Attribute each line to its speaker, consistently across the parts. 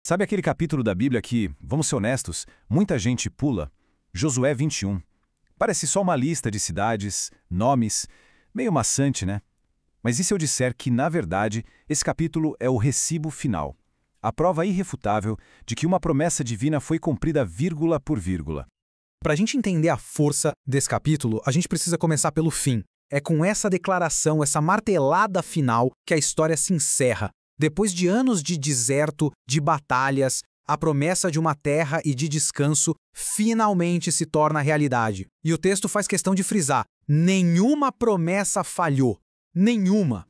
Speaker 1: Sabe aquele capítulo da Bíblia que, vamos ser honestos, muita gente pula? Josué 21. Parece só uma lista de cidades, nomes, meio maçante, né? Mas e se eu disser que, na verdade, esse capítulo é o recibo final? A prova irrefutável de que uma promessa divina foi cumprida vírgula por vírgula.
Speaker 2: Para a gente entender a força desse capítulo, a gente precisa começar pelo fim. É com essa declaração, essa martelada final, que a história se encerra. Depois de anos de deserto, de batalhas, a promessa de uma terra e de descanso finalmente se torna realidade. E o texto faz questão de frisar: nenhuma promessa falhou. Nenhuma.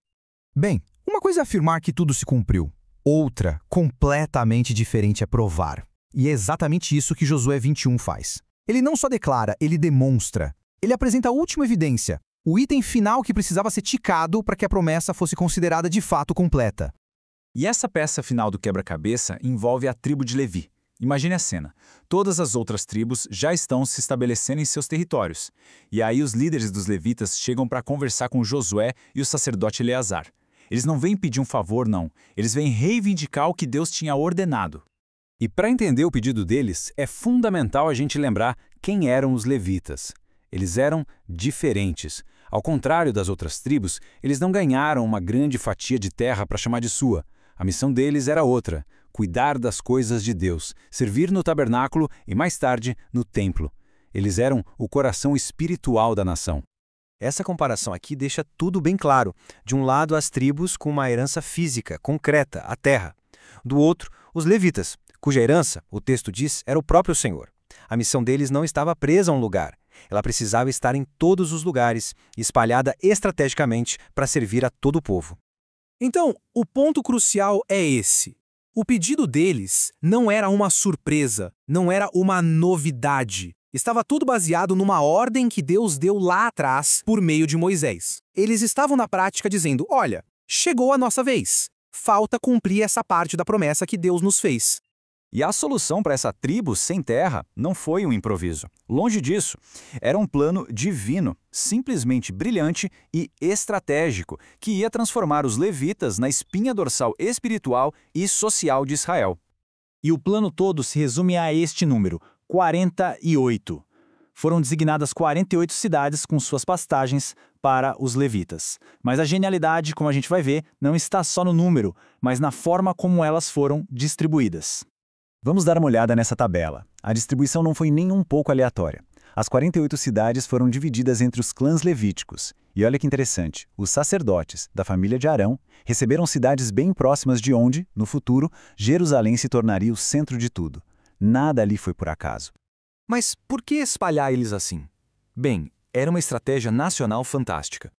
Speaker 3: Bem, uma coisa é afirmar que tudo se cumpriu. Outra, completamente diferente, é provar. E é exatamente isso que Josué 21 faz. Ele não só declara, ele demonstra. Ele apresenta a última evidência, o item final que precisava ser ticado para que a promessa fosse considerada de fato completa.
Speaker 4: E essa peça final do quebra-cabeça envolve a tribo de Levi. Imagine a cena. Todas as outras tribos já estão se estabelecendo em seus territórios. E aí os líderes dos levitas chegam para conversar com Josué e o sacerdote Eleazar. Eles não vêm pedir um favor, não. Eles vêm reivindicar o que Deus tinha ordenado.
Speaker 1: E para entender o pedido deles, é fundamental a gente lembrar quem eram os levitas. Eles eram diferentes. Ao contrário das outras tribos, eles não ganharam uma grande fatia de terra para chamar de sua. A missão deles era outra: cuidar das coisas de Deus, servir no tabernáculo e, mais tarde, no templo. Eles eram o coração espiritual da nação.
Speaker 5: Essa comparação aqui deixa tudo bem claro. De um lado, as tribos com uma herança física, concreta, a terra. Do outro, os levitas, cuja herança, o texto diz, era o próprio Senhor. A missão deles não estava presa a um lugar. Ela precisava estar em todos os lugares, espalhada estrategicamente para servir a todo o povo.
Speaker 2: Então, o ponto crucial é esse. O pedido deles não era uma surpresa, não era uma novidade. Estava tudo baseado numa ordem que Deus deu lá atrás por meio de Moisés. Eles estavam na prática dizendo: olha, chegou a nossa vez. Falta cumprir essa parte da promessa que Deus nos fez.
Speaker 4: E a solução para essa tribo sem terra não foi um improviso. Longe disso. Era um plano divino, simplesmente brilhante e estratégico, que ia transformar os levitas na espinha dorsal espiritual e social de Israel. E o plano todo se resume a este número: 48. Foram designadas 48 cidades com suas pastagens para os levitas. Mas a genialidade, como a gente vai ver, não está só no número, mas na forma como elas foram distribuídas.
Speaker 1: Vamos dar uma olhada nessa tabela. A distribuição não foi nem um pouco aleatória. As 48 cidades foram divididas entre os clãs levíticos. E olha que interessante, os sacerdotes da família de Arão receberam cidades bem próximas de onde, no futuro, Jerusalém se tornaria o centro de tudo. Nada ali foi por acaso.
Speaker 2: Mas por que espalhar eles assim? Bem, era uma estratégia nacional fantástica.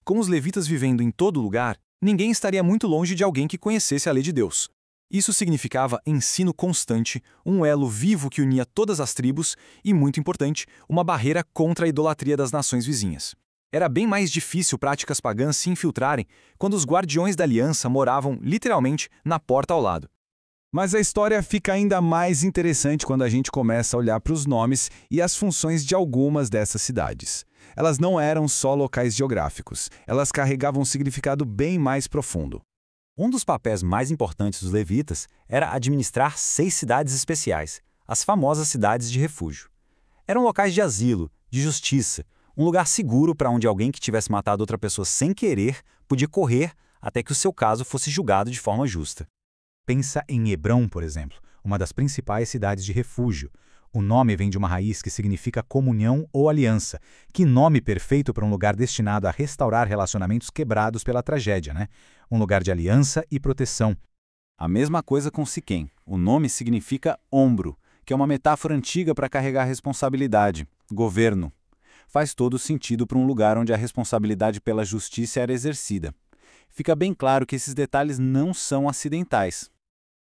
Speaker 2: Com os levitas vivendo em todo lugar, ninguém estaria muito longe de alguém que conhecesse a lei de Deus. Isso significava ensino constante, um elo vivo que unia todas as tribos e, muito importante, uma barreira contra a idolatria das nações vizinhas. Era bem mais difícil práticas pagãs se infiltrarem quando os guardiões da aliança moravam, literalmente, na porta ao lado.
Speaker 1: Mas a história fica ainda mais interessante quando a gente começa a olhar para os nomes e as funções de algumas dessas cidades. Elas não eram só locais geográficos, elas carregavam um significado bem mais profundo.
Speaker 4: Um dos papéis mais importantes dos levitas era administrar 6 cidades especiais, as famosas cidades de refúgio. Eram locais de asilo, de justiça, um lugar seguro para onde alguém que tivesse matado outra pessoa sem querer podia correr até que o seu caso fosse julgado de forma justa.
Speaker 6: Pensa em Hebrom, por exemplo, uma das principais cidades de refúgio. O nome vem de uma raiz que significa comunhão ou aliança. Que nome perfeito para um lugar destinado a restaurar relacionamentos quebrados pela tragédia, né? Um lugar de aliança e proteção.
Speaker 4: A mesma coisa com Siquém. O nome significa ombro, que é uma metáfora antiga para carregar responsabilidade, governo. Faz todo sentido para um lugar onde a responsabilidade pela justiça era exercida. Fica bem claro que esses detalhes não são acidentais.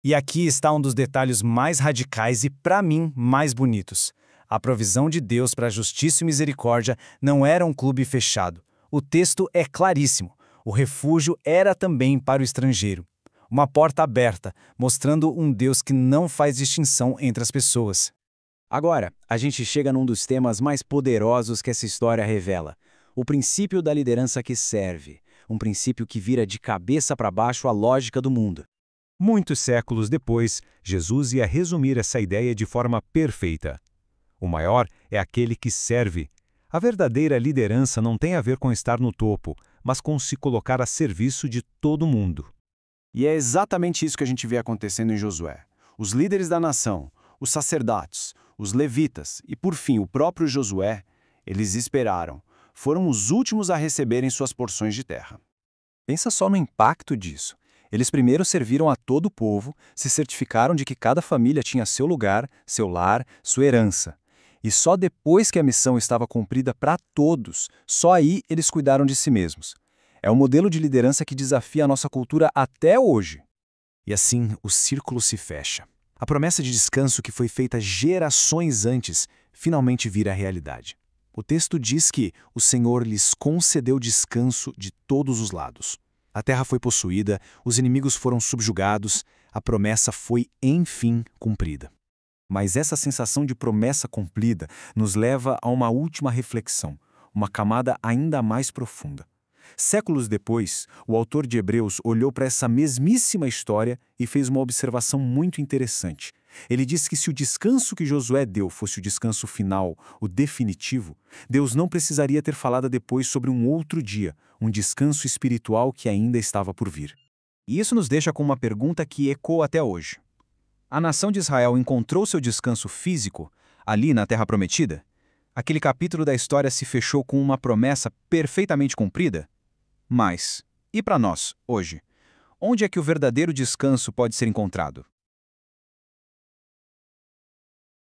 Speaker 5: E aqui está um dos detalhes mais radicais e, para mim, mais bonitos. A provisão de Deus para a justiça e misericórdia não era um clube fechado. O texto é claríssimo. O refúgio era também para o estrangeiro. Uma porta aberta, mostrando um Deus que não faz distinção entre as pessoas.
Speaker 4: Agora, a gente chega num dos temas mais poderosos que essa história revela. O princípio da liderança que serve. Um princípio que vira de cabeça para baixo a lógica do mundo.
Speaker 1: Muitos séculos depois, Jesus ia resumir essa ideia de forma perfeita. O maior é aquele que serve. A verdadeira liderança não tem a ver com estar no topo, mas com se colocar a serviço de todo mundo.
Speaker 4: E é exatamente isso que a gente vê acontecendo em Josué. Os líderes da nação, os sacerdotes, os levitas e, por fim, o próprio Josué, eles esperaram. Foram os últimos a receberem suas porções de terra.
Speaker 2: Pensa só no impacto disso. Eles primeiro serviram a todo o povo, se certificaram de que cada família tinha seu lugar, seu lar, sua herança. E só depois que a missão estava cumprida para todos, só aí eles cuidaram de si mesmos. É um modelo de liderança que desafia a nossa cultura até hoje.
Speaker 5: E assim, o círculo se fecha. A promessa de descanso que foi feita gerações antes finalmente vira realidade. O texto diz que o Senhor lhes concedeu descanso de todos os lados. A terra foi possuída, os inimigos foram subjugados, a promessa foi, enfim, cumprida. Mas essa sensação de promessa cumprida nos leva a uma última reflexão, uma camada ainda mais profunda. Séculos depois, o autor de Hebreus olhou para essa mesmíssima história e fez uma observação muito interessante. Ele diz que se o descanso que Josué deu fosse o descanso final, o definitivo, Deus não precisaria ter falado depois sobre um outro dia, um descanso espiritual que ainda estava por vir.
Speaker 2: E isso nos deixa com uma pergunta que ecoa até hoje. A nação de Israel encontrou seu descanso físico ali na Terra Prometida? Aquele capítulo da história se fechou com uma promessa perfeitamente cumprida? Mas, e para nós, hoje? Onde é que o verdadeiro descanso pode ser encontrado?